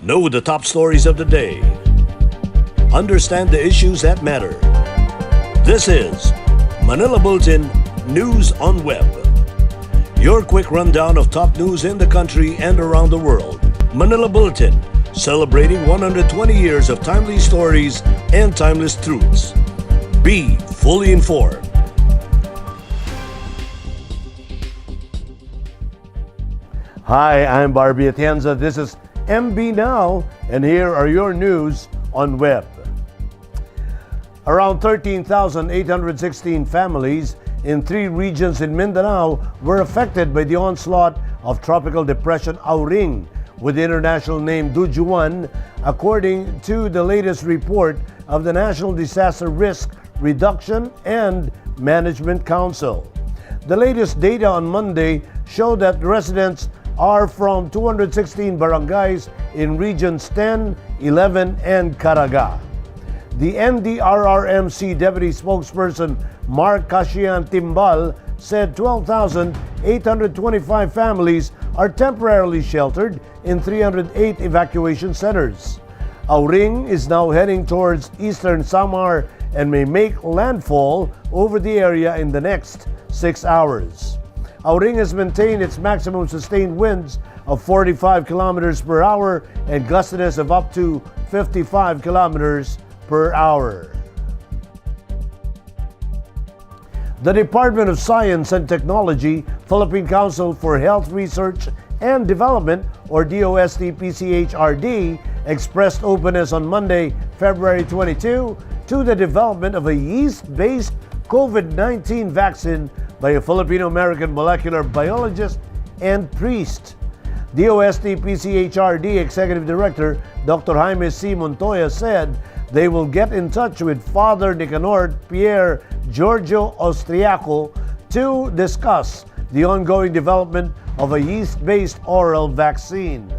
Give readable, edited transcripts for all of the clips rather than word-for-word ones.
Know the top stories of the day. Understand the issues that matter. This is Manila Bulletin News on Web. Your quick rundown of top news in the country and around the world. Manila Bulletin, celebrating 120 years of timely stories and timeless truths. Be fully informed. Hi, I'm Barbie Atienza. This is MB Now, and here are your news on web. Around 13,816 families in 3 regions in Mindanao were affected by the onslaught of tropical depression Auring, with the international name Dujuan, according to the latest report of the National Disaster Risk Reduction and Management Council. The latest data on Monday showed that residents are from 216 barangays in Regions 10, 11, and Caraga. The NDRRMC Deputy Spokesperson Mark Kashian Timbal said 12,825 families are temporarily sheltered in 308 evacuation centers. Auring is now heading towards eastern Samar and may make landfall over the area in the next 6 hours. Auring has maintained its maximum sustained winds of 45 kilometers per hour and gustiness of up to 55 kilometers per hour. The Department of Science and Technology, Philippine Council for Health Research and Development, or DOST-PCHRD, expressed openness on Monday, February 22, to the development of a yeast-based COVID-19 vaccine by a Filipino-American molecular biologist and priest. DOST-PCHRD Executive Director Dr. Jaime C. Montoya said they will get in touch with Father Nicanor Pierre Giorgio Austriaco to discuss the ongoing development of a yeast-based oral vaccine.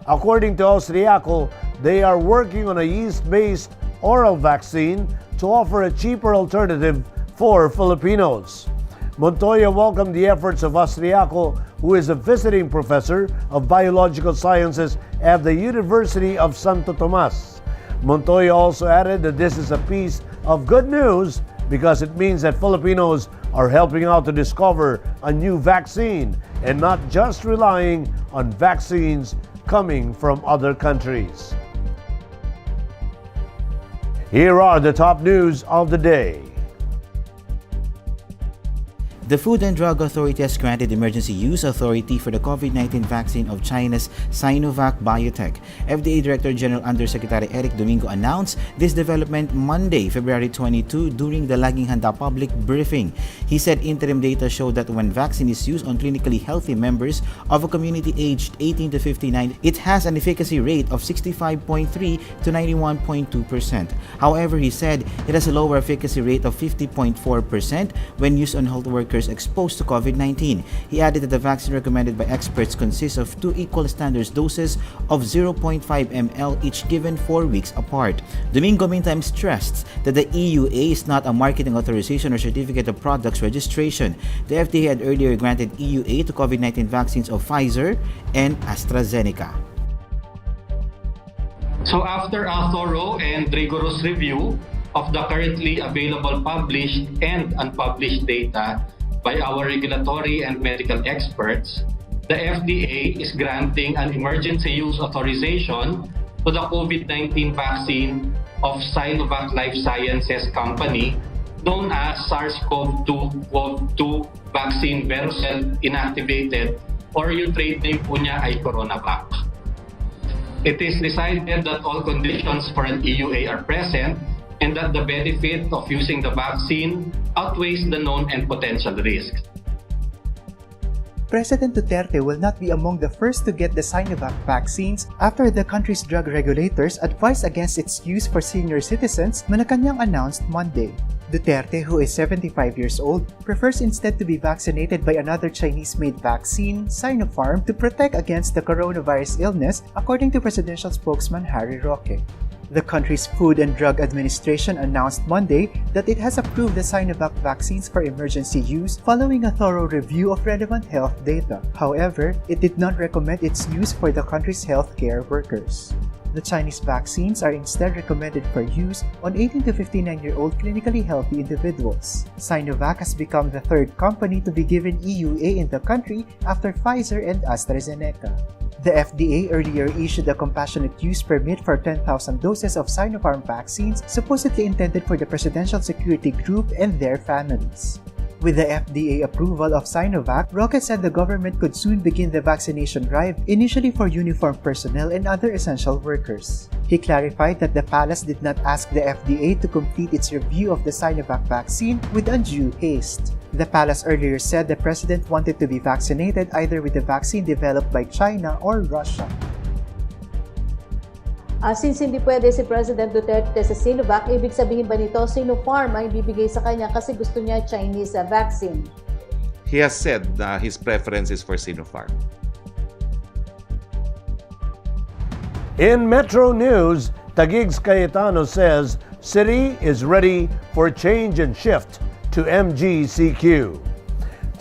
According to Austriaco, they are working on a yeast-based oral vaccine to offer a cheaper alternative for Filipinos. Montoya welcomed the efforts of Austriaco, who is a visiting professor of biological sciences at the University of Santo Tomas. Montoya also added that this is a piece of good news because it means that Filipinos are helping out to discover a new vaccine and not just relying on vaccines coming from other countries. Here are the top news of the day. The Food and Drug Authority has granted emergency use authority for the COVID-19 vaccine of China's Sinovac Biotech. FDA Director General Undersecretary Eric Domingo announced this development Monday, February 22, during the Laging Handa public briefing. He said interim data show that when vaccine is used on clinically healthy members of a community aged 18 to 59, it has an efficacy rate of 65.3 to 91.2%. However, he said it has a lower efficacy rate of 50.4% when used on health workers exposed to COVID-19. He added that the vaccine recommended by experts consists of 2 equal standard doses of 0.5 ml each given 4 weeks apart. Domingo meantime stressed that the EUA is not a marketing authorization or certificate of products registration. The FDA had earlier granted EUA to COVID-19 vaccines of Pfizer and AstraZeneca. So after a thorough and rigorous review of the currently available published and unpublished data by our regulatory and medical experts, the FDA is granting an emergency use authorization to the COVID-19 vaccine of Sinovac Life Sciences Company, known as SARS-CoV-2 vaccine Verocell inactivated, or yung trade name po niya ay CoronaVac. It is decided that all conditions for an EUA are present and that the benefit of using the vaccine outweighs the known and potential risks. President Duterte will not be among the first to get the Sinovac vaccines after the country's drug regulators advised against its use for senior citizens, Malacanang announced Monday. Duterte, who is 75 years old, prefers instead to be vaccinated by another Chinese-made vaccine, Sinopharm, to protect against the coronavirus illness, according to presidential spokesman Harry Roque. The country's Food and Drug Administration announced Monday that it has approved the Sinovac vaccines for emergency use following a thorough review of relevant health data. However, it did not recommend its use for the country's healthcare workers. The Chinese vaccines are instead recommended for use on 18 to 59-year-old clinically healthy individuals. Sinovac has become the third company to be given EUA in the country after Pfizer and AstraZeneca. The FDA earlier issued a compassionate use permit for 10,000 doses of Sinopharm vaccines supposedly intended for the Presidential Security Group and their families. With the FDA approval of Sinovac, Roque said the government could soon begin the vaccination drive, initially for uniformed personnel and other essential workers. He clarified that the palace did not ask the FDA to complete its review of the Sinovac vaccine with undue haste. The palace earlier said the president wanted to be vaccinated either with the vaccine developed by China or Russia. Since hindi pwede si President Duterte sa Sinovac, ibig sabihin ba nito Sinopharm ang ibibigay sa kanya kasi gusto niya Chinese vaccine? He has said his preference is for Sinopharm. In Metro News, Taguig's Cayetano says city is ready for change and shift to MGCQ.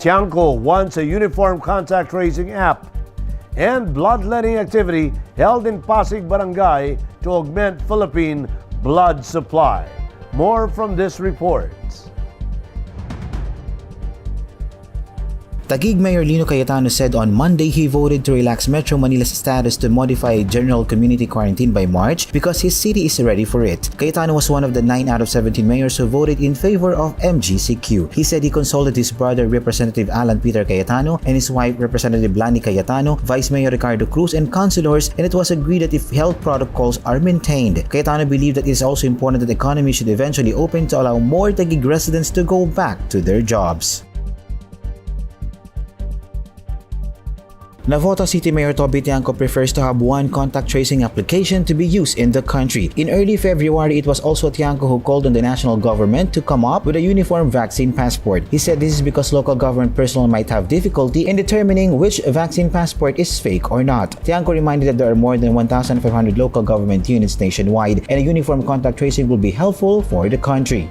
Tiangco wants a uniform contact tracing app, and bloodletting activity held in Pasig Barangay to augment Philippine blood supply. More from this report. Taguig Mayor Lino Cayetano said on Monday he voted to relax Metro Manila's status to modify general community quarantine by March because his city is ready for it. Cayetano was one of the 9 out of 17 mayors who voted in favor of MGCQ. He said he consulted his brother Representative Alan Peter Cayetano and his wife Representative Lani Cayetano, Vice Mayor Ricardo Cruz and councilors, and it was agreed that if health protocols are maintained. Cayetano believed that it is also important that the economy should eventually open to allow more Taguig residents to go back to their jobs. Navota City Mayor Toby Tiangco prefers to have one contact tracing application to be used in the country. In early February, it was also Tiangco who called on the national government to come up with a uniform vaccine passport. He said this is because local government personnel might have difficulty in determining which vaccine passport is fake or not. Tiangco reminded that there are more than 1,500 local government units nationwide and a uniform contact tracing will be helpful for the country.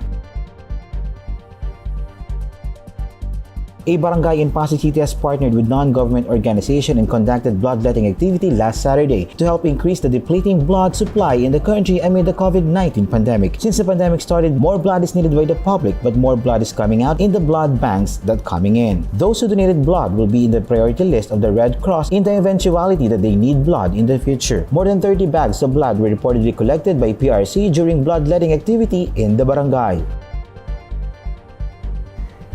A barangay in Pasig City has partnered with non-government organization and conducted bloodletting activity last Saturday to help increase the depleting blood supply in the country amid the COVID-19 pandemic. Since the pandemic started, more blood is needed by the public, but more blood is coming out in the blood banks that coming in. Those who donated blood will be in the priority list of the Red Cross in the eventuality that they need blood in the future. More than 30 bags of blood were reportedly collected by PRC during bloodletting activity in the barangay.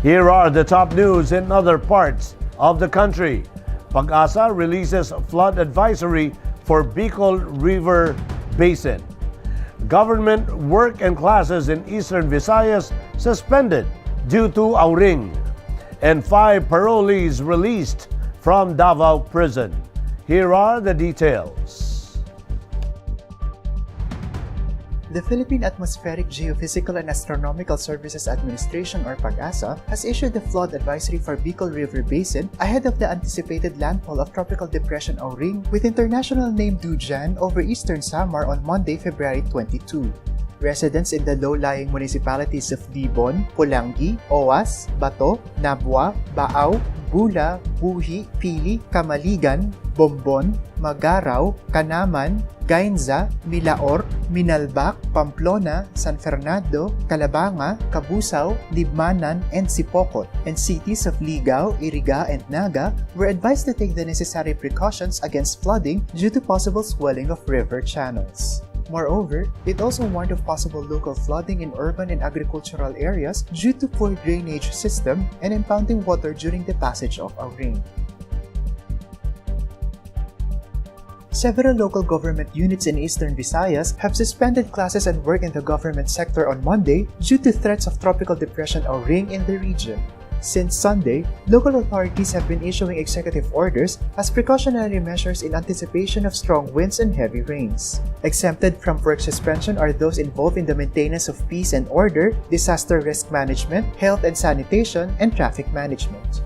Here are the top news in other parts of the country. PAGASA releases flood advisory for Bicol River Basin. Government work and classes in Eastern Visayas suspended due to Auring. And 5 parolees released from Davao Prison. Here are the details. The Philippine Atmospheric, Geophysical and Astronomical Services Administration or PAGASA has issued the flood advisory for Bicol River Basin ahead of the anticipated landfall of Tropical Depression Auring with international name Dujan over eastern Samar on Monday, February 22. Residents in the low-lying municipalities of Dibon, Pulangi, Owas, Bato, Nabua, Baaw, Bula, Buhi, Pili, Kamaligan, Bombon, Magaraw, Kanaman, Gainza, Milaor, Minalbac, Pamplona, San Fernando, Calabanga, Kabusaw, Libmanan, and Sipocot, and cities of Ligao, Iriga, and Naga were advised to take the necessary precautions against flooding due to possible swelling of river channels. Moreover, it also warned of possible local flooding in urban and agricultural areas due to poor drainage system and impounding water during the passage of Auring. Several local government units in Eastern Visayas have suspended classes and work in the government sector on Monday due to threats of Tropical Depression Auring in the region. Since Sunday, local authorities have been issuing executive orders as precautionary measures in anticipation of strong winds and heavy rains. Exempted from work suspension are those involved in the maintenance of peace and order, disaster risk management, health and sanitation, and traffic management.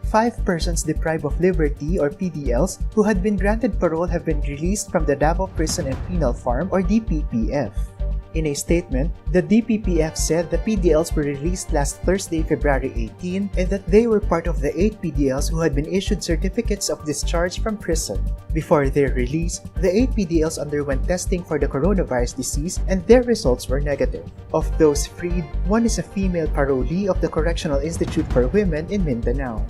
5 persons deprived of liberty or PDLs who had been granted parole have been released from the Davao Prison and Penal Farm or DPPF. In a statement, the DPPF said the PDLs were released last Thursday, February 18, and that they were part of the 8 PDLs who had been issued certificates of discharge from prison. Before their release, the 8 PDLs underwent testing for the coronavirus disease and their results were negative. Of those freed, one is a female parolee of the Correctional Institute for Women in Mindanao.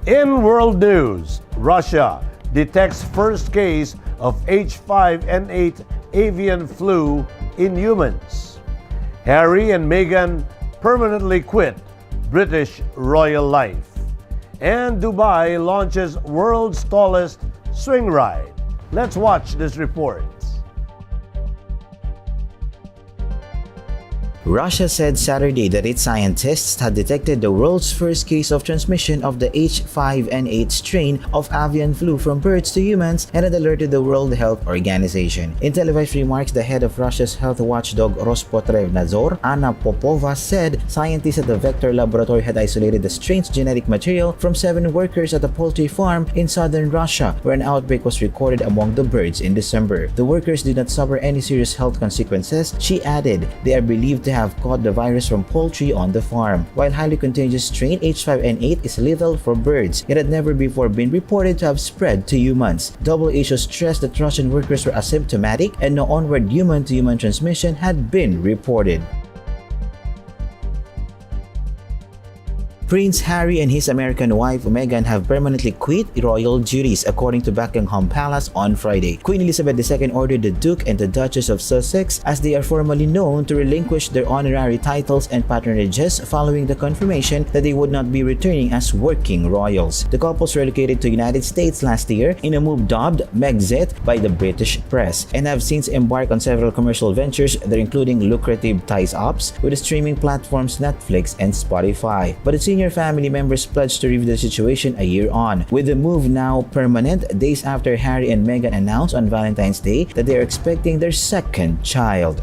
In world news, Russia detects first case of H5N8 avian flu in humans. Harry and Meghan permanently quit British royal life. And Dubai launches world's tallest swing ride. Let's watch this report. Russia said Saturday that its scientists had detected the world's first case of transmission of the H5N8 strain of avian flu from birds to humans and had alerted the World Health Organization. In televised remarks, the head of Russia's health watchdog Rospotrebnadzor, Anna Popova, said scientists at the Vector Laboratory had isolated the strain's genetic material from 7 workers at a poultry farm in southern Russia, where an outbreak was recorded among the birds in December. The workers did not suffer any serious health consequences. She added they are believed to have caught the virus from poultry on the farm. While highly contagious strain H5N8 is lethal for birds, it had never before been reported to have spread to humans. WHO stressed that Russian workers were asymptomatic and no onward human-to-human transmission had been reported. Prince Harry and his American wife Meghan have permanently quit royal duties, according to Buckingham Palace on Friday. Queen Elizabeth II ordered the Duke and the Duchess of Sussex, as they are formally known, to relinquish their honorary titles and patronages following the confirmation that they would not be returning as working royals. The couples relocated to the United States last year in a move dubbed Megxit by the British press, and have since embarked on several commercial ventures that including lucrative ties-ups with the streaming platforms Netflix and Spotify. But it seems family members pledged to review the situation a year on, with the move now permanent days after Harry and Meghan announced on Valentine's Day that they are expecting their second child.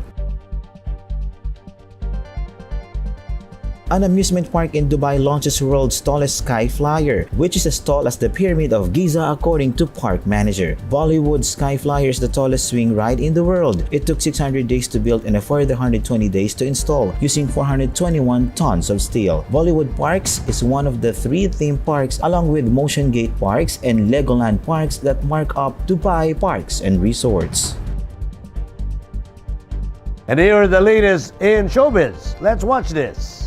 An amusement park in Dubai launches world's tallest sky flyer, which is as tall as the Pyramid of Giza, according to park manager. Bollywood Sky Flyer is the tallest swing ride in the world. It took 600 days to build and a further 120 days to install, using 421 tons of steel. Bollywood Parks is one of the 3 theme parks, along with Motion Gate Parks and Legoland Parks, that mark up Dubai Parks and Resorts. And here are the latest in showbiz. Let's watch this.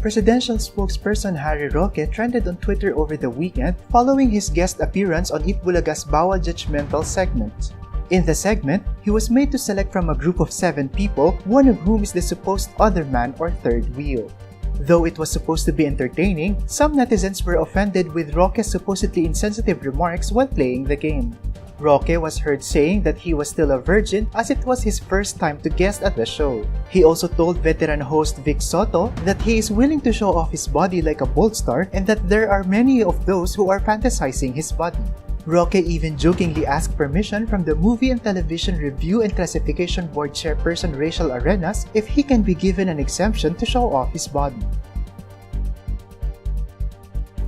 Presidential spokesperson Harry Roque trended on Twitter over the weekend following his guest appearance on Eat Bulaga's Bawal Judgmental segment. In the segment, he was made to select from a group of 7 people, one of whom is the supposed other man or third wheel. Though it was supposed to be entertaining, some netizens were offended with Roque's supposedly insensitive remarks while playing the game. Roque was heard saying that he was still a virgin as it was his first time to guest at the show. He also told veteran host Vic Soto that he is willing to show off his body like a bold star and that there are many of those who are fantasizing his body. Roque even jokingly asked permission from the Movie and Television Review and Classification Board chairperson Rachel Arenas if he can be given an exemption to show off his body.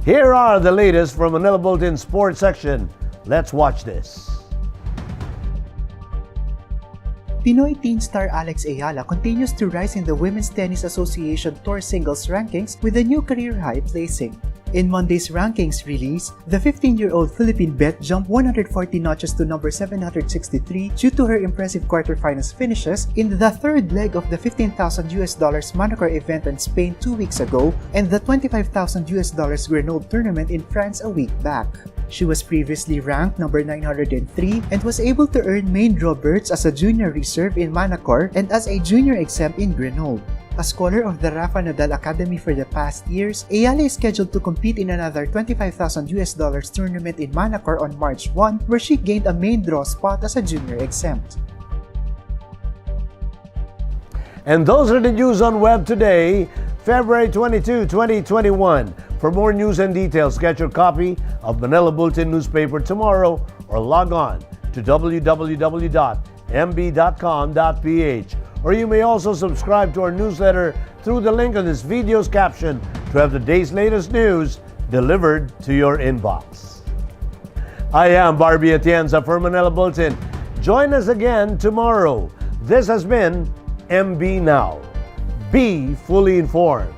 Here are the latest from Manila Bulletin Sports section. Let's watch this. Pinoy teen star Alex Eala continues to rise in the Women's Tennis Association Tour singles rankings with a new career-high placing. In Monday's rankings release, the 15-year-old Philippine bet jumped 140 notches to number 763 due to her impressive quarterfinals finishes in the 3rd leg of the $15,000 Manacor event in Spain 2 weeks ago and the $25,000 Grenoble tournament in France a week back. She was previously ranked number 903 and was able to earn main draw berths as a junior reserve in Manacor and as a junior exempt in Grenoble. A scholar of the Rafa Nadal Academy for the past years, Eala is scheduled to compete in another $25,000 tournament in Manacor on March 1, where she gained a main draw spot as a junior exempt. And those are the news on web today, February 22, 2021. For more news and details, get your copy of Manila Bulletin newspaper tomorrow or log on to www.mb.com.ph. Or you may also subscribe to our newsletter through the link on this video's caption to have the day's latest news delivered to your inbox. I am Barbie Atienza for Manila Bulletin. Join us again tomorrow. This has been MB Now. Be fully informed.